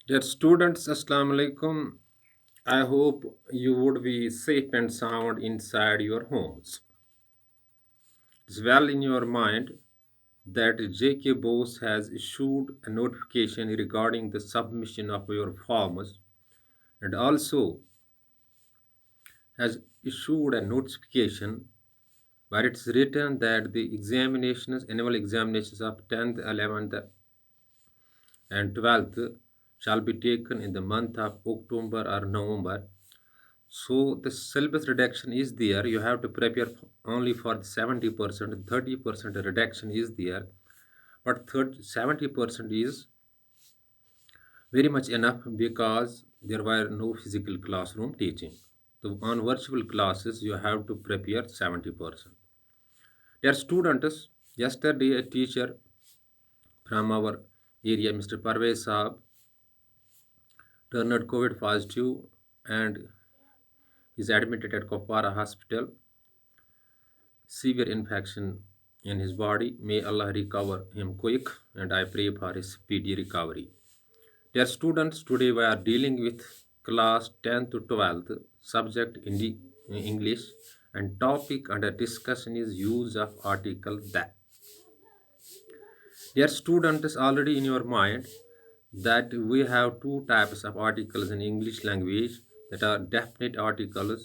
Dear students, Assalamu alaikum. I hope you would be safe and sound inside your homes. It's well in your mind that JK Bose has issued a notification regarding the submission of your forms and also has issued a notification where it's written that the annual examinations of 10th, 11th, and 12th shall be taken in the month of October or November. So the syllabus reduction is there. You have to prepare only for the 70%, 30% reduction is there, but 70% is very much enough because there were no physical classroom teaching. So on virtual classes, you have to prepare 70%. Dear students, yesterday a teacher from our area, Mr. Parvez Saab, turned COVID positive and is admitted at Kopara Hospital. Severe infection in his body. May Allah recover him quick, and I pray for his speedy recovery. Dear students, today we are dealing with class 10th to 12th subject in English, and topic under discussion is use of article that. Dear students, already in your mind that we have two types of articles in English language, that are definite article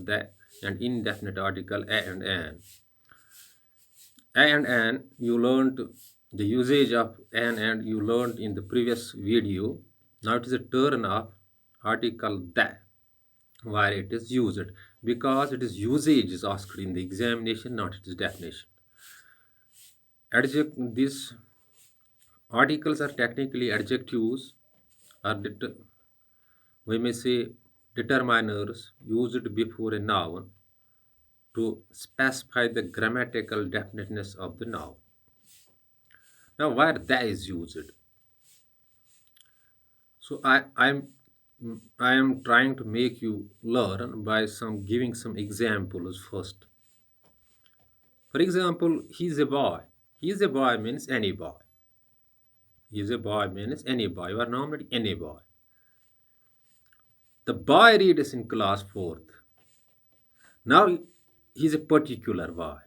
that, and indefinite article a and an. And you learned the usage of and you learned in the previous video. Now it is a turn of article that, where it is used, because it is usage is asked in the examination, not its definition. These articles are technically adjectives, or we may say determiners used before a noun to specify the grammatical definiteness of the noun. Now, where that is used, so I am trying to make you learn by some giving some examples first. For example, he's a boy. He's a boy means any boy. He's a boy means any boy. You are normally any boy. The boy reads in class fourth. Now he's a particular boy.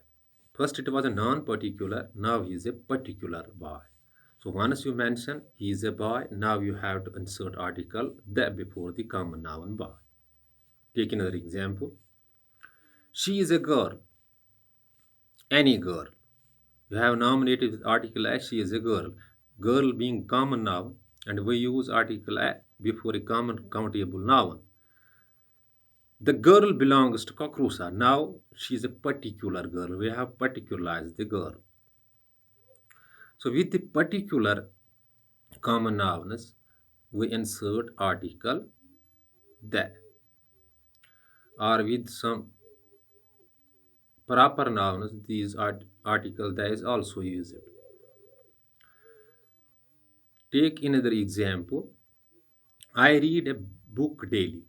First it was a non-particular. Now he's a particular boy. So once you mention he is a boy, now you have to insert article that before the common noun boy. Take another example. She is a girl. Any girl. You have nominated with article as she is a girl. Girl being common noun, and we use article a before a common countable noun. The girl belongs to Kakrusa. Now she is a particular girl. We have particularized the girl. So with the particular common nouns, we insert article the, or with some proper nouns, these article that is also used. Take another example. I read a book daily.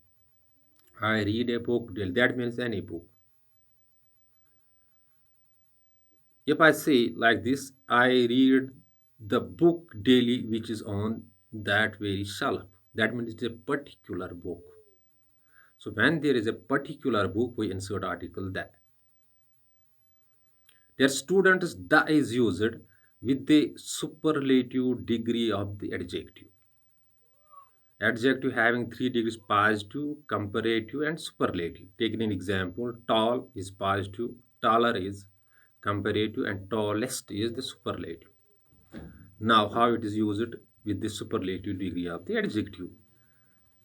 I read a book daily. That means any book. If I say like this, I read the book daily which is on that very shelf. That means it's a particular book. So when there is a particular book, we insert article that. Their students that is used with the superlative degree of the adjective. Adjective having 3 degrees: positive, comparative, and superlative. Taking an example, tall is positive, taller is comparative, and tallest is the superlative. Now, how it is used with the superlative degree of the adjective?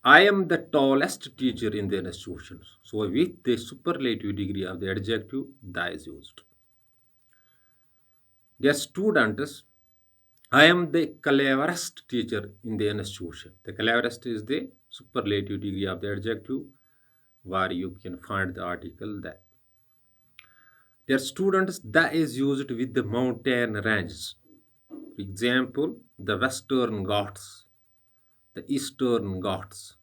I am the tallest teacher in the institution. So, with the superlative degree of the adjective, that is used. Dear students, I am the cleverest teacher in the institution. The cleverest is the superlative degree of the adjective, where you can find the article that. Dear students, that is used with the mountain ranges. For example, the Western Ghats, the Eastern Ghats,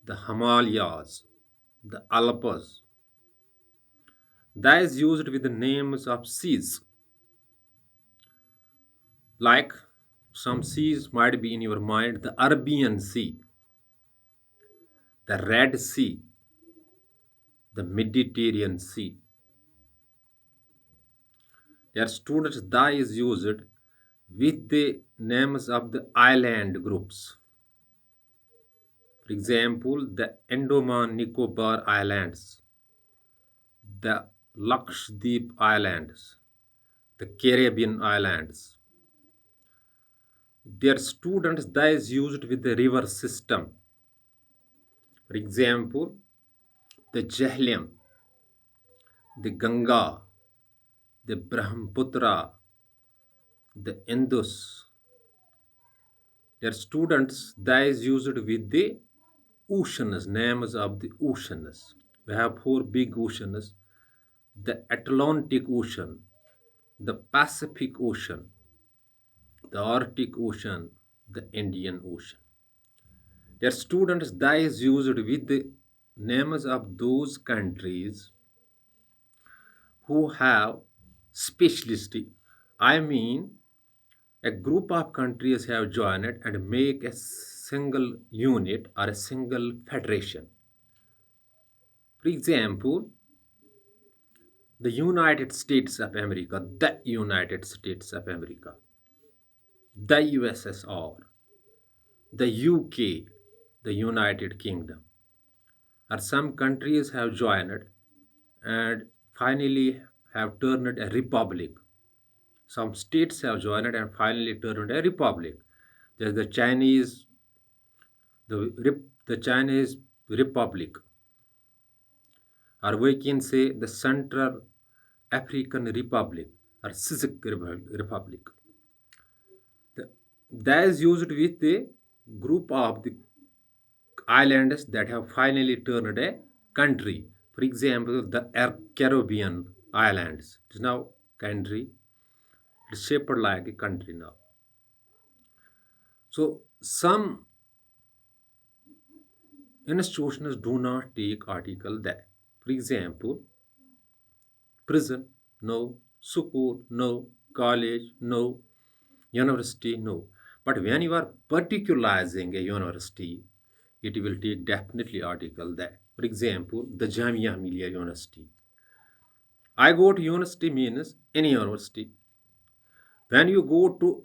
the Himalayas, the Alps. That is used with the names of seas like Some seas might be in your mind: the Arabian Sea, the Red Sea, the Mediterranean Sea. Their students that is used with the names of the island groups. For example, the Andaman Nicobar Islands, the Lakshadweep Islands, the Caribbean Islands. Their students that is used with the river system. For example, the Jhelum, the Ganga, the Brahmaputra, the Indus. Their students that is used with the oceans, names of the oceans. We have four big oceans: the Atlantic Ocean, the Pacific Ocean, the Arctic Ocean, the Indian Ocean. Their students that is used with the names of those countries who have speciality. I mean, a group of countries have joined and make a single unit or a single federation. For example, the United States of America, the United States of America, the USSR, the UK, the United Kingdom, or some countries have joined and finally have turned a republic. Some states have joined and finally turned a republic. There's the Chinese Republic, or we can say the Central African Republic or Republic. That is used with the group of the islands that have finally turned a country. For example, the Caribbean islands. It is now country. It's shaped like a country now. So some institutions do not take article that. For example, prison, no; school, no; college, no; university, no. But when you are particularizing a university, it will take definitely article that. For example, the Jamia Millia University. I go to university means any university. When you go to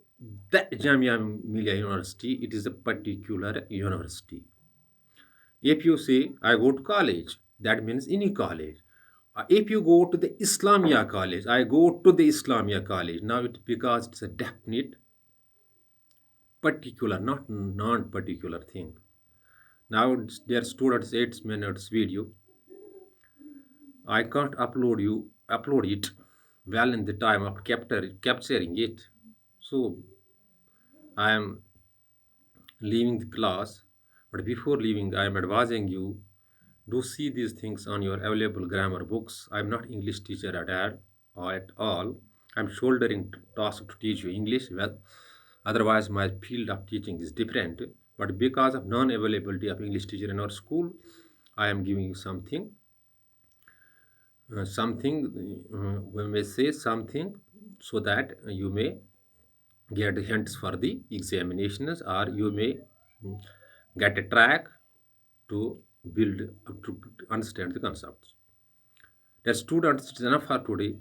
the Jamia Millia University, it is a particular university. If you say I go to college, that means any college. If you go to the Islamia college, I go to the Islamia college. Now it because it's a definite particular, not non-particular thing. Now dear students, 8 minutes video. I can't upload it well in the time of capturing it. So I am leaving the class, but before leaving, I am advising you do see these things on your available grammar books. I am not English teacher at all. I'm shouldering task to teach you English well. Otherwise, my field of teaching is different. But because of non-availability of English teacher in our school, I am giving you we may say something so that you may get hints for the examinations, or you may get a track to build to understand the concepts. The students, it's enough for today.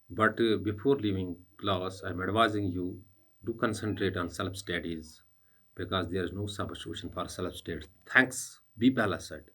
But before leaving class, I'm advising you to concentrate on self studies because there is no substitution for self studies. Thanks. Be balanced.